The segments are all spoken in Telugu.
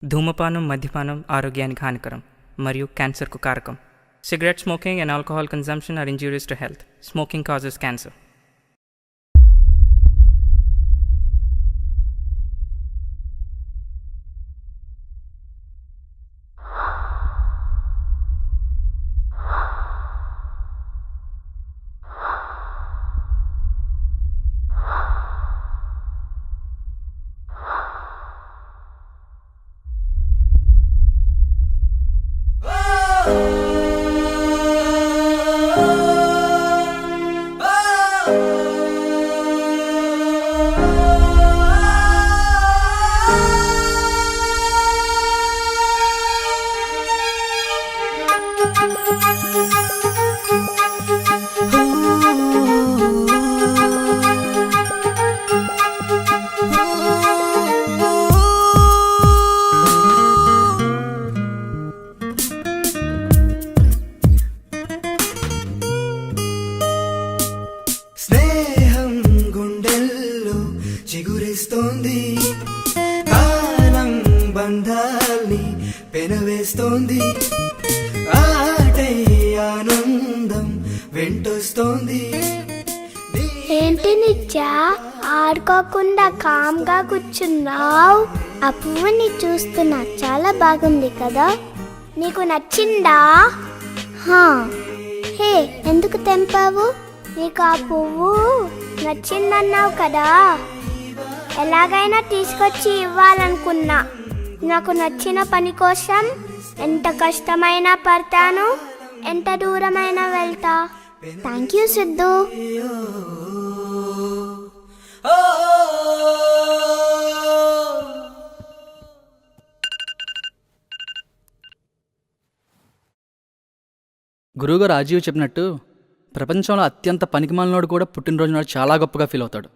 ధూమపానం, మద్యపానం ఆరోగ్యానికి హానికరం మరియు క్యాన్సర్కు కారకం. Cigarette smoking and alcohol consumption are injurious to health. Smoking causes cancer. స్నేహం గుండెల్లో చిగురేస్తోంది, కాలం బంధాల్ని పెనవేస్తోంది, ఆటై ఆనందం వెంటొస్తోంది. ఏంటి నిత్యా ఆడుకోకుండా కామ్గా కూర్చున్నావు? ఆ పువ్వుని చూస్తున్నా, చాలా బాగుంది కదా, నీకు నచ్చిందా? హే, ఎందుకు తెంపావు? నీకు ఆ పువ్వు నచ్చిందన్నావు కదా, ఎలాగైనా తీసుకొచ్చి ఇవ్వాలనుకున్నా. నాకు నచ్చిన పని కోసం ఎంత కష్టమైనా పడతాను, ఎంత దూరమైనా వెళ్తా. Thank you Siddhu. గురువుగారు రాజీవ్ చెప్పినట్టు ప్రపంచంలో అత్యంత పనికిమాలినోడు కూడా పుట్టినరోజు నాడు చాలా గొప్పగా ఫీల్ అవుతాడు.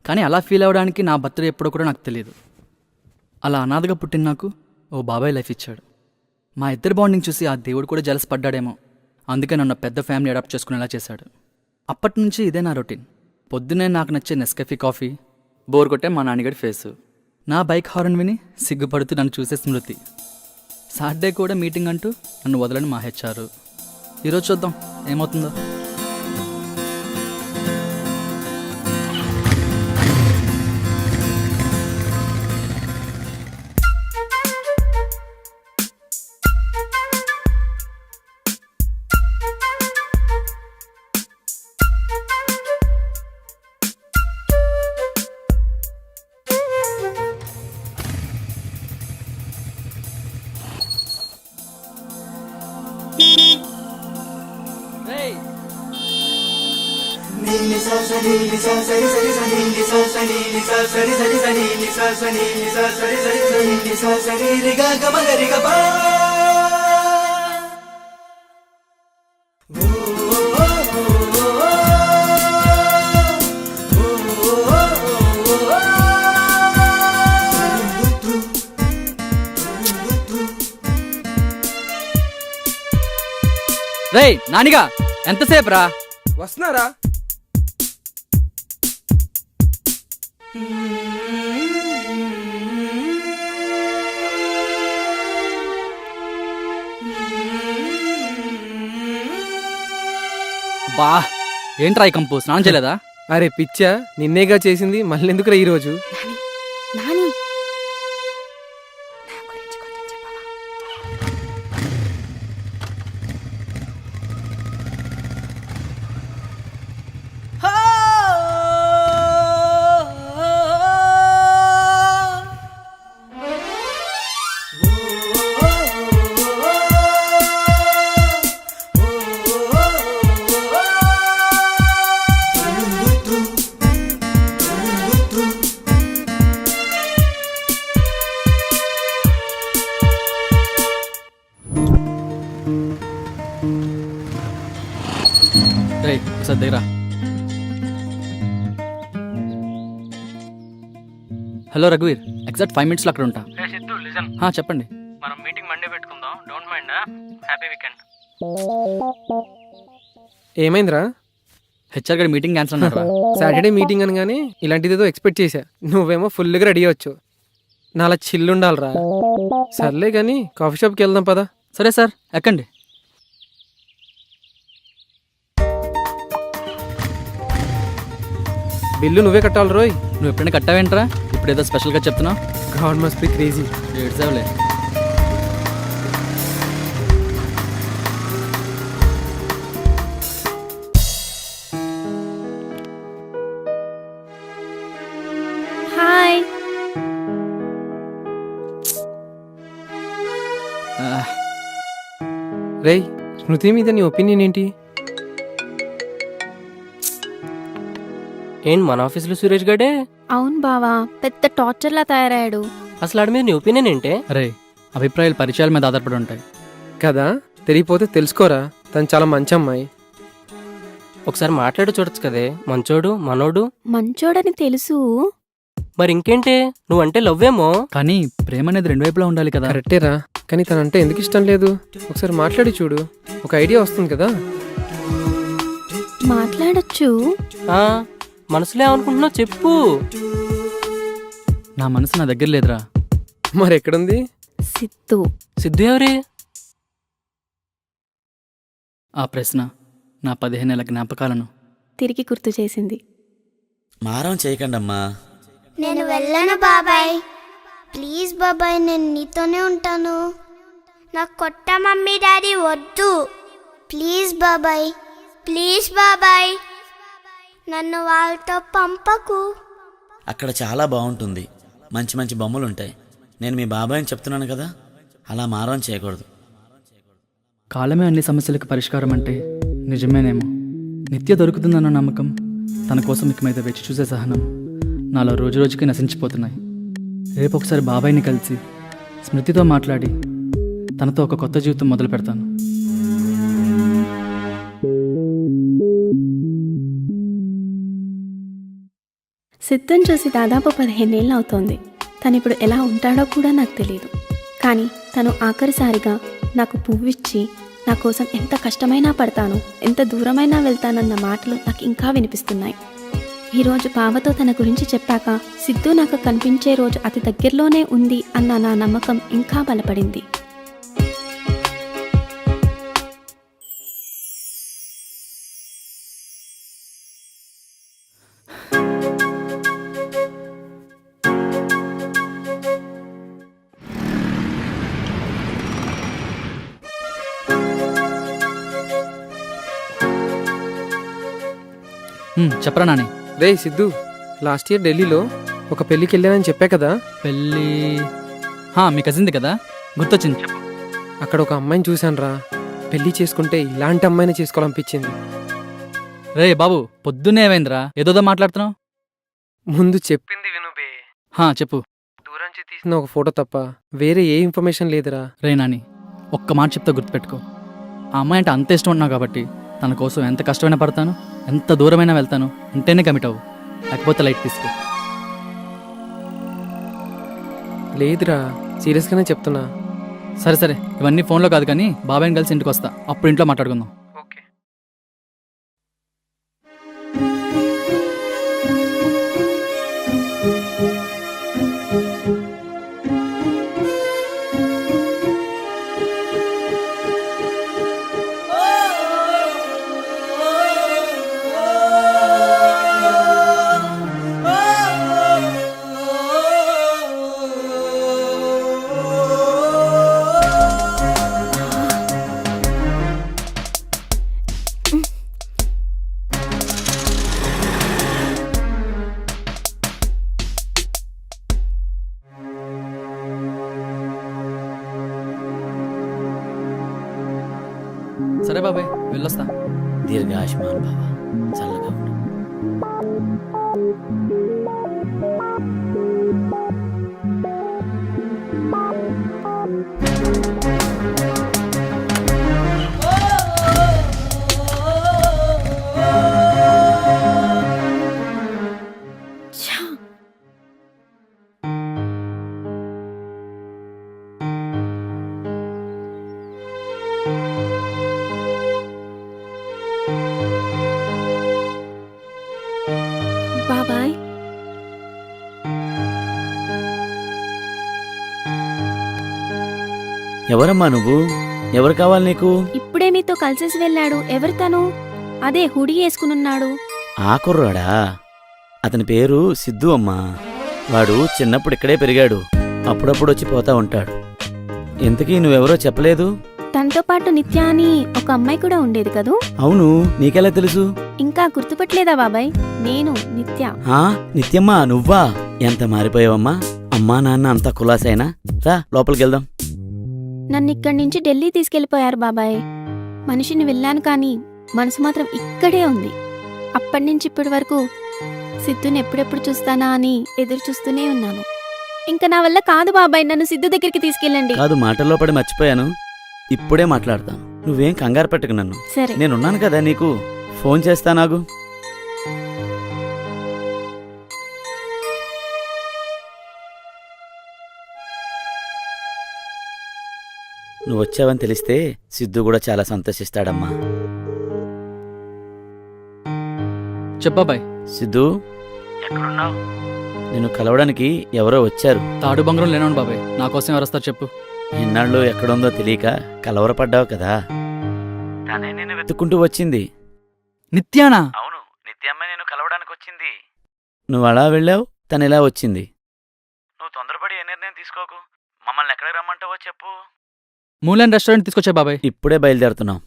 కానీ అలా ఫీల్ అవ్వడానికి నా బర్త్డే ఎప్పుడో కూడా నాకు తెలియదు. అలా అనాథగా పుట్టిన నాకు ఓ బాబాయ్ లైఫ్ ఇచ్చాడు. మా ఇద్దరి బాండింగ్ చూసి ఆ దేవుడు కూడా జలస్ పడ్డాడేమో, అందుకే నన్ను పెద్ద ఫ్యామిలీ అడాప్ట్ చేసుకునేలా చేశాడు. అప్పటి నుంచి ఇదే నా రొటీన్. పొద్దునే నాకు నచ్చే నెస్కాఫీ కాఫీ, బోర్ కొట్టే మా నాన్నగడి ఫేసు, నా బైక్ హార్న్ విని సిగ్గుపడుతూ నన్ను చూసే స్మృతి. సాటర్డే కూడా మీటింగ్ అంటూ నన్ను వదలని మా హెచ్ఆర్. ఈరోజు చూద్దాం ఏమవుతుందో. రేయ్ నానిగా, ఎంతసేపు రా? వస్తున్నారా? బా ఏంట్రా ఈ కంపు, స్నానం చేయలేదా? అరే పిచ్చా, నిన్నేగా చేసింది, మళ్ళీ ఎందుకురా ఈరోజు? నాని, రేయ్ ఒకసారి దగ్గర. హలో రఘువీర్, ఎగ్జాక్ట్ 5 minutes అక్కడ ఉంటా. చెప్పండి. మనం మీటింగ్ మండే పెట్టుకుందాం, డోంట్ మైండ్. Happy weekend. ఏమైందిరా? హెచ్ఆర్ గారి మీటింగ్ క్యాన్సిల్ అన్నారా? సాటర్డే మీటింగ్ అనగానే ఇలాంటిది ఏదో ఎక్స్పెక్ట్ చేశా. నువ్వేమో ఫుల్గా రెడీ అవ్వచ్చు. నాలా చిల్లుండాలిరా. సర్లే కానీ కాఫీ షాప్కి వెళ్దాం పదా. సరే సార్, ఎక్కండి. బిల్లు నువ్వే కట్టాలి రోయ్. నువ్వు ఎప్పుడైనా కట్టావేంట్రా? ఇప్పుడు ఏదో స్పెషల్గా చెప్తున్నావు. God must be crazy. ఏడ్చావులే. హాయ్. రేయ్, స్మృతి మీద నీ ఒపీనియన్ ఏంటి? ఏంటి మన ఆఫీసులో సురేష్ గడే? అవును బావా, పెద్ద టార్చర్లా తయారయ్యాడు. అసలు ఆడి మీద నీ ఒపీనియన్ ఏంటే? అరే, అభిప్రాయాలు పరిచయాల మీద ఆధారపడి ఉంటాయి కదా, తెలియపోతే తెలుసుకోరా. తను చాలా మంచి అమ్మాయి. ఒకసారి మాట్లాడి చూడొచ్చు కదే. మంచోడు, మనోడు. మంచోడని తెలుసు. మరి ఇంకేంటే, నువ్వంటే లవ్వేమో. కానీ ప్రేమ అనేది రెండు వైపులా ఉండాలి కదా. కరెక్టేరా, కానీ తనంటే ఎందుకు ఇష్టం లేదు? ఒకసారి మాట్లాడి చూడు, ఒక ఐడియా వస్తుంది కదా. మాట్లాడొచ్చు. ఆ, మనసులో ఏమనుకుంటున్నావు చెప్పు. నా మనసు నా దగ్గర లేదురా. మరి ఎక్కడుంది? సిద్ధు. సిద్ధు ఎవరే? ఆ ప్రశ్న నా 15 ఏళ్ల జ్ఞాపకాలను తిరిగి గుర్తు చేసింది. మారం చేయకండమ్మా. నేను వెళ్ళను బాబాయ్. ప్లీజ్ బాబాయ్, నేను నీతోనే ఉంటాను. నాకు కొత్త మమ్మీ డాడీ వద్దు. ప్లీజ్ బాబాయ్, ప్లీజ్ బాబాయ్, నన్ను వాళ్ళతో పంపకు. అక్కడ చాలా బాగుంటుంది, మంచి మంచి బొమ్మలు ఉంటాయి. నేను మీ బాబాయ్ని చెప్తున్నాను కదా, అలా మారం చేయకూడదు. కాలమే అన్ని సమస్యలకు పరిష్కారం అంటే నిజమేనేమో. నిత్య దొరుకుతుందన్న నమ్మకం, తన కోసం ఇక మీద వెచ్చి చూసే సహనం నాలో రోజు రోజుకి నశించిపోతున్నాయి. రేపు ఒకసారి బాబాయ్ని కలిసి స్మృతితో మాట్లాడి తనతో ఒక కొత్త జీవితం మొదలు పెడతాను. సిద్ధం చూసి దాదాపు 15 ఏళ్ళు అవుతోంది. తను ఇప్పుడు ఎలా ఉంటాడో కూడా నాకు తెలియదు. కానీ తను ఆఖరిసారిగా నాకు పువ్విచ్చి నా కోసం ఎంత కష్టమైనా పడతాను, ఎంత దూరమైనా వెళ్తానన్న మాటలు నాకు ఇంకా వినిపిస్తున్నాయి. ఈరోజు పావతో తన గురించి చెప్పాక సిద్ధు నాకు కనిపించే రోజు అతి దగ్గరలోనే ఉంది అన్న నా నమ్మకం ఇంకా బలపడింది. చెప్పరా నాని. రే సిద్ధు, లాస్ట్ ఇయర్ ఢిల్లీలో ఒక పెళ్ళికి వెళ్ళానని చెప్పా కదా. పెళ్ళి మీ కజిన్ది కదా, గుర్తొచ్చింది. చెప్పు. అక్కడ ఒక అమ్మాయిని చూశాను రా. పెళ్లి చేసుకుంటే ఇలాంటి అమ్మాయిని చేసుకోవాలనిపించింది. రే బాబు, పొద్దున్నే ఏమైందిరా, ఏదోదో మాట్లాడుతున్నావు. ముందు చెప్పింది వినుబే. చెప్పు. దూరంచి తీసిన ఒక ఫోటో తప్ప వేరే ఏ ఇన్ఫర్మేషన్ లేదురా. రే నాని, ఒక్క మాట చెప్తా గుర్తుపెట్టుకో. ఆ అమ్మాయి అంటే అంత ఇష్టం ఉన్నావు కాబట్టి తన కోసం ఎంత కష్టమైనా పడతాను, ఎంత దూరమైనా వెళ్తాను అంటేనే కమిట్ అవ్వు, లేకపోతే లైట్ తీసుకో. లేదురా, సీరియస్గానే చెప్తున్నా. సరే సరే, ఇవన్నీ ఫోన్లో కాదు కానీ బాబాయ్ని కలిసి ఇంటికి వస్తా, అప్పుడు ఇంట్లో మాట్లాడుకుందాం. ఓకే. సరే బాబాయ్, వెళ్ళొస్తా. దీర్ఘాయుష్మాన్ బాబా, చల్లగా ఉండు. ఎవరమ్మా నువ్వు? ఎవరు కావాలి నీకు? ఇప్పుడే మీతో కలిసేసి వెళ్ళాడు. ఎవరు తను? అదే హుడీ వేసుకునున్నాడు. ఆ కుర్రాడా? అతని పేరు సిద్ధు అమ్మా. వాడు చిన్నప్పుడు ఇక్కడే పెరిగాడు. అప్పుడప్పుడు వచ్చి పోతా ఉంటాడు. ఇంతకీ నువ్వెవరో చెప్పలేదు? తనతో పాటు నిత్య అని ఒక అమ్మాయి కూడా ఉండేది కదూ. అవును, నీకెలా తెలుసు? ఇంకా గుర్తుపట్టలేదా బాబాయ్? నేను నిత్య. ఆ నిత్యమ్మా, నువ్వా? ఎంత మారిపోయావమ్మా. అమ్మా నాన్న అంతా కులాసైనా? రా లోపలికి వెళ్దాం. నన్ను ఇక్కడి నుంచి ఢిల్లీ తీసుకెళ్లిపోయారు బాబాయ్. మనిషిని వెళ్ళాను కానీ మనసు మాత్రం ఇక్కడే ఉంది. అప్పటినుంచి ఇప్పటి వరకు సిద్ధుని ఎప్పుడెప్పుడు చూస్తానా అని ఎదురు చూస్తూనే ఉన్నాను. ఇంకా నా వల్ల కాదు బాబాయ్, నన్ను సిద్ధు దగ్గరికి తీసుకెళ్ళండి. కాదు, మాటల్లో పడి మర్చిపోయాను. ఇప్పుడే మాట్లాడతాను. నువ్వేం కంగారు పెట్టకు నన్ను. సరే. నేనున్నాను కదా నీకు. ఫోన్ చేస్తా నాగు. నువ్వు వచ్చావని తెలిస్తే సిద్ధు కూడా చాలా సంతోషిస్తాడమ్మా. చెప్పాబాయ్. సిద్ధు, ఎక్కడున్నావు? నిన్ను కలవడానికి ఎవరో వచ్చారు. తాడు బంగారం లేనోడు బాబాయ్, నా కోసం ఎవరు వస్తారు చెప్పు. ఎన్నాళ్ళు ఎక్కడుందో తెలియక కలవరపడ్డావు కదా. తనే నేను వెతుక్కుంటూ వచ్చింది. నిత్యానా? అవును, నిత్యమ్మ నేను కలవడానికి వచ్చింది. నువ్వు అలా వెళ్ళావు, తను ఇలా వచ్చింది. నువ్వు తొందరపడి ఏ నిర్ణయం తీసుకోకు. మమ్మల్ని ఎక్కడికి రమ్మంటావో చెప్పు. మూలన్ రెస్టారెంట్ తీసుకొచ్చా బాబాయ్. ఇప్పుడే బయలుదేరుతున్నాం.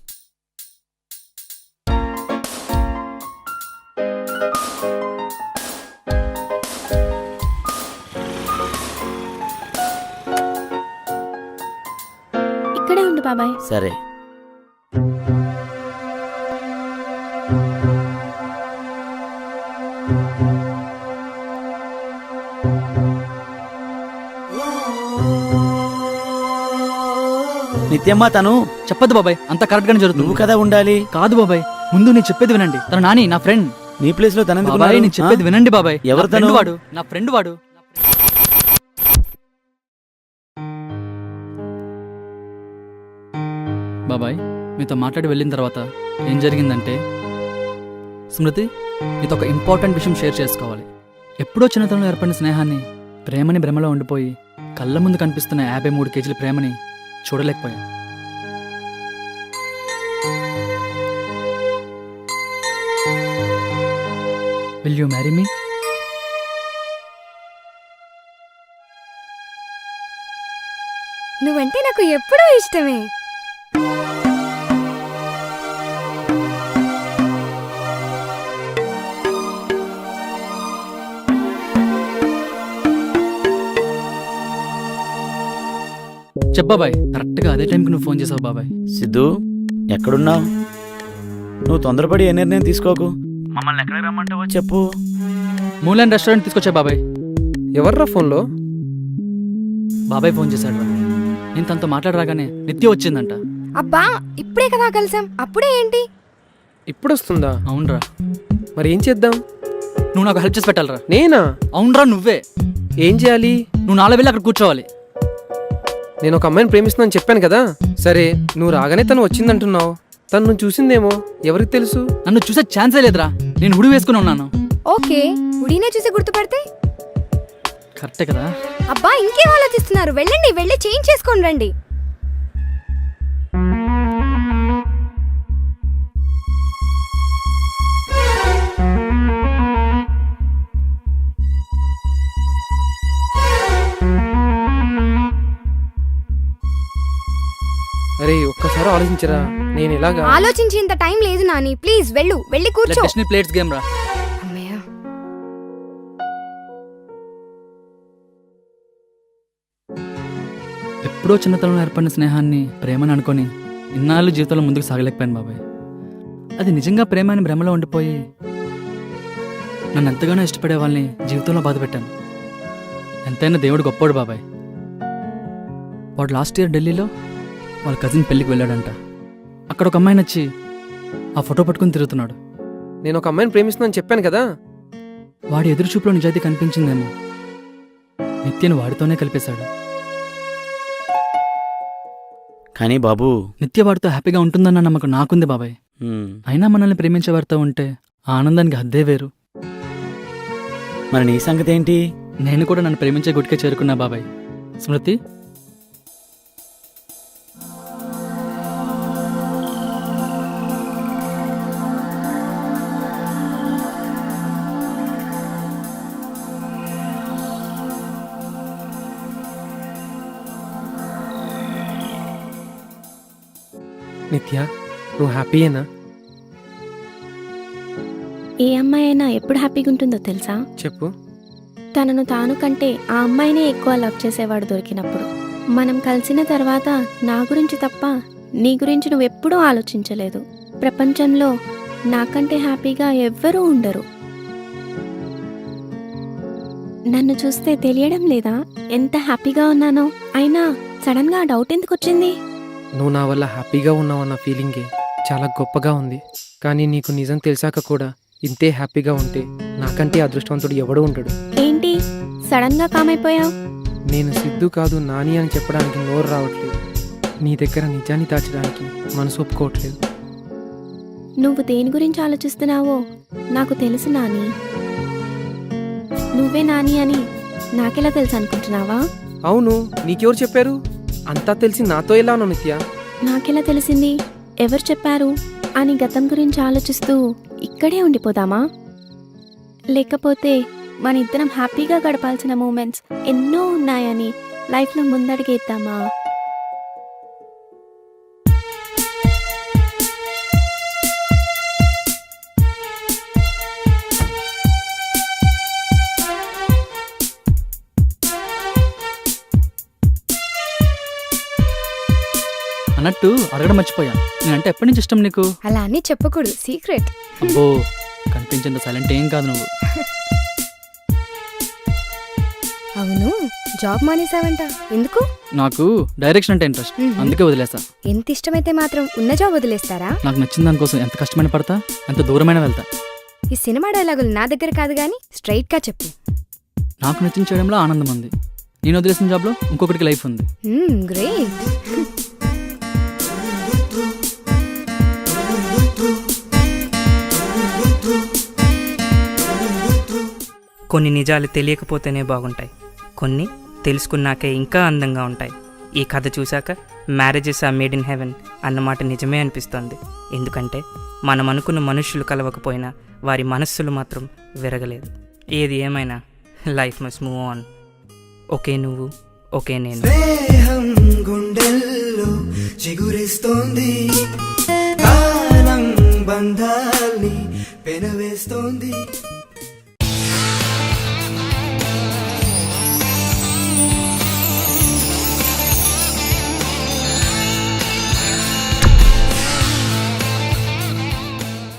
ఇక్కడే ఉండు బాబాయ్. సరే. నిత్యమ్మ తను. చెప్పదు బాబాయ్, అంత కరెక్ట్ గానే జరుగుతుంది. నువ్వు కదా ఉండాలి. కాదు బాబాయ్, ముందు నేను చెప్పేది వినండి. తన నాని నా ఫ్రెండ్. నీ ప్లేస్ లో తన బాబాయ్ నేను చెప్పేది వినండి బాబాయ్. ఎవరు నా ఫ్రెండ్ తను? వాడు, నా ఫ్రెండ్ వాడు. బాబాయ్ మీతో మాట్లాడి వెళ్ళిన తర్వాత ఏం జరిగిందంటే, స్మృతి నీతో ఒక ఇంపార్టెంట్ విషయం షేర్ చేసుకోవాలి. ఎప్పుడో చిన్నతనంలో ఏర్పడిన స్నేహాన్ని, ప్రేమని భ్రమలో ఉండిపోయి కళ్ళ ముందు కనిపిస్తున్న 53 కేజీల ప్రేమని చూడలేకపోయా. Will you marry me? నువ్వంటే నాకు ఎప్పుడూ ఇష్టమే. చెప్పబాయ్, కరెక్ట్గా అదే టైంకి నువ్వు ఫోన్ చేసావు బాబాయ్. సిద్ధు, ఎక్కడున్నావు? నువ్వు తొందరపడి ఏ నిర్ణయం తీసుకోకు. మమ్మల్ని ఎక్కడికి రమ్మంటావో చెప్పు. మూలన్ రెస్టారెంట్ తీసుకొచ్చా బాబాయ్. ఎవర్రా ఫోన్లో? బాబాయ్ ఫోన్ చేశాడు. నేను తనతో మాట్లాడరాగానే నిత్య వచ్చిందంట. అబ్బా, ఇప్పుడే కదా కలిసాం, అప్పుడే ఏంటి? ఇప్పుడు వస్తుందా? అవునరా. మరి ఏం చేద్దాం? నువ్వు నాకు హెల్ప్ చేసి పెట్టాలరా. నేనా? అవునరా నువ్వే. ఏం చేయాలి? నువ్వు నాలో వెళ్ళి అక్కడ కూర్చోవాలి. నేను ఒక అమ్మాయిని ప్రేమిస్తున్నాను చెప్పాను కదా. సరే, నువ్వు రాగానే తను వచ్చిందంటున్నావు. తను నువ్వు చూసిందేమో, ఎవరికి తెలుసు? నన్ను చూసే ఛాన్సే లేదురా. నేను హుడి వేసుకుని ఉన్నాను. ఓకే, ఉడీనే చూసి గుర్తుపడితే? కరెక్టే కదా. అబ్బా, ఇంకేం ఆలోచిస్తున్నారు? వెళ్ళండి, వెళ్ళి చేంజ్ చేసుకొని రండి. అరే ఒక్కసారి ఆలోచించరా. నేను ఇలాగా ఆలోచించేంత టైం లేదు నాని. ప్లీజ్ వెళ్ళు, వెళ్ళి కూర్చో. డెస్టినీ ప్లేట్స్ గేమ్ రా. అమ్మయ్య. ఎప్పుడో చిన్నతనంలో ఏర్పడిన స్నేహాన్ని ప్రేమని అనుకొని ఇన్నాళ్ళు జీవితంలో ముందుకు సాగలేకపోయాను బాబాయ్. అది నిజంగా ప్రేమ అని భ్రమలో ఉండిపోయి నన్ను ఎంతగానో ఇష్టపడే వాళ్ళని జీవితంలో బాధపెట్టాను. ఎంతైనా దేవుడు గొప్పోడు బాబాయ్. వాడు లాస్ట్ ఇయర్ ఢిల్లీలో వాళ్ళ కజిన్ పెళ్ళికి వెళ్ళాడంట. అక్కడ ఒక అమ్మాయిని వచ్చి ఆ ఫోటో పట్టుకుని తిరుగుతున్నాడు. నేను ఒక అమ్మాయిని ప్రేమిస్తున్నాను చెప్పాను కదా. వాడి ఎదురు చూపులో నిజాయితీ కనిపించిందేమో. నిత్యను వాడితోనే కలిపేశాడు. కానీ బాబు, నిత్య వాడితో హ్యాపీగా ఉంటుందన్న నమ్మకం నాకుంది బాబాయ్. అయినా మనల్ని ప్రేమించే వారితో ఉంటే ఆ ఆనందానికి హద్దే వేరు. మరి నీ సంగతి ఏంటి? నేను కూడా నన్ను ప్రేమించే గుడికే చేరుకున్నా బాబాయ్. స్మృతి, నిత్య నువ్వు హ్యాపీయేనా? ఏ అమ్మాయి అయినా ఎప్పుడు హ్యాపీగా ఉంటుందో తెలుసా? చెప్పు. తనను తాను కంటే ఆ అమ్మాయినే ఎక్కువ లవ్ చేసేవాడు దొరికినప్పుడు. మనం కలిసిన తర్వాత నా గురించి తప్ప నీ గురించి నువ్వెప్పుడూ ఆలోచించలేదు. ప్రపంచంలో నాకంటే హ్యాపీగా ఎవ్వరూ ఉండరు. నన్ను చూస్తే తెలియడం లేదా ఎంత హ్యాపీగా ఉన్నానో? అయినా సడన్గా డౌట్ ఎందుకు వచ్చింది? నువ్వు నా వల్ల హ్యాపీగా ఉన్నావన్న ఫీలింగే చాలా గొప్పగా ఉంది. కానీ నీకు నిజం తెలిసాక కూడా ఇంతే హ్యాపీగా ఉంటే నాకంటే అదృష్టవంతుడు ఎవడూ ఉండడు. ఏంటి సడన్గా కామైపోయావు? నేను సిద్ధు కాదు నాని అని చెప్పడానికి నోరు రావట్లేదు. నీ దగ్గర నిజాన్ని దాచడానికి మనసు ఒప్పుకోవట్లేదు. నువ్వు దేని గురించి ఆలోచిస్తున్నావో నాకు తెలుసు నాని. నువ్వే నాని అని నాకెలా తెలుసు అనుకుంటున్నావా? అవును, నీకెవరు చెప్పారు? అంతా తెలిసి నాతో ఎలానో నిత్య? నాకెలా తెలిసింది? ఎవరు చెప్పారు అని గతం గురించి ఆలోచిస్తూ ఇక్కడే ఉండిపోదామా? లేకపోతే మన ఇద్దరం హ్యాపీగా గడపాల్సిన మూమెంట్స్ ఎన్నో ఉన్నాయని లైఫ్లో ముందడిగేద్దామా? అన్నట్టు అడగడం మర్చిపోయాను, నేనంటే ఎప్పటి నుంచి ఇష్టం నీకు? అలా అని చెప్పకూడదు, సీక్రెట్. అబ్బో, కనిపించేంత సైలెంట్ ఏం కాదు నువ్వు. అవును, జాబ్ మానేసావంట, ఎందుకు? నాకు డైరెక్షన్ అంటే ఇంట్రెస్ట్, అందుకే వదిలేసా. ఎంత ఇష్టమైతే మాత్రం ఉన్న జాబ్ వదిలేస్తారా? నాకు నచ్చిన దానికోసం ఎంత కష్టమైన పడతా, ఎంత దూరమైన వెళ్తా. ఈ సినిమా డైలాగులు నా దగ్గర కాదు గానీ స్ట్రైట్ గా చెప్పు. నాకు నచ్చిన చేయడంలో ఆనందం ఉంది. నేను వదిలేసిన జాబ్లో ఇంకొకటికి లైఫ్ ఉంది. గ్రేట్. కొన్ని నిజాలు తెలియకపోతేనే బాగుంటాయి, కొన్ని తెలుసుకున్నాకే ఇంకా అందంగా ఉంటాయి. ఈ కథ చూశాక marriages are made in heaven అన్నమాట నిజమే అనిపిస్తోంది. ఎందుకంటే మనం అనుకున్న మనుషులు కలవకపోయినా వారి మనస్సులు మాత్రం విరగలేదు. ఏది ఏమైనా life must move on. Okay నువ్వు, ఓకే నేను. స్నేహం గుండెల్లో చిగురిస్తోంది.